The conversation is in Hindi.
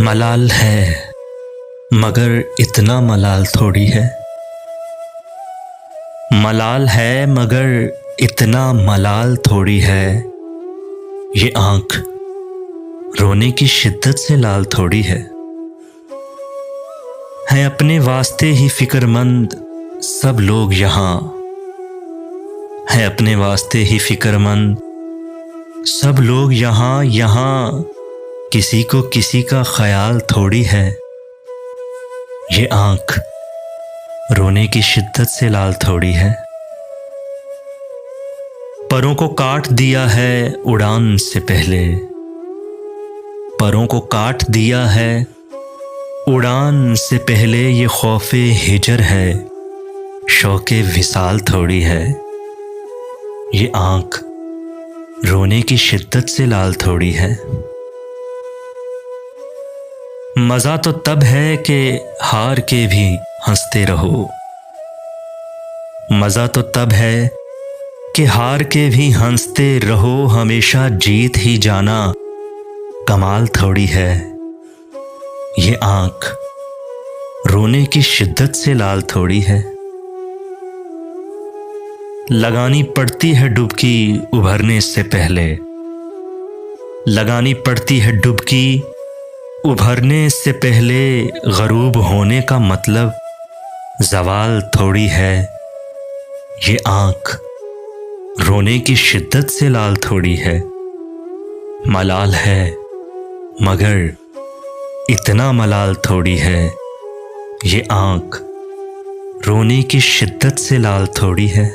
मलाल है मगर इतना मलाल थोड़ी है। मलाल है मगर इतना मलाल थोड़ी है। ये आँख रोने की शिद्दत से लाल थोड़ी है अपने वास्ते ही फिक्रमंद सब लोग यहाँ। है अपने वास्ते ही फिक्रमंद सब लोग यहाँ। यहाँ किसी को किसी का ख्याल थोड़ी है। ये आँख रोने की शिद्दत से लाल थोड़ी है। परों को काट दिया है उड़ान से पहले। परों को काट दिया है उड़ान से पहले। ये खौफे हिजर है शौके विसाल थोड़ी है। ये आँख रोने की शिद्दत से लाल थोड़ी है। मज़ा तो तब है कि हार के भी हंसते रहो। मज़ा तो तब है कि हार के भी हंसते रहो। हमेशा जीत ही जाना कमाल थोड़ी है। ये आँख रोने की शिद्दत से लाल थोड़ी है। लगानी पड़ती है डुबकी उभरने से पहले। लगानी पड़ती है डुबकी उभरने से पहले। गरूब होने का मतलब ज़वाल थोड़ी है। ये आँख रोने की शिद्दत से लाल थोड़ी है। मलाल है मगर इतना मलाल थोड़ी है। ये आँख रोने की शिद्दत से लाल थोड़ी है।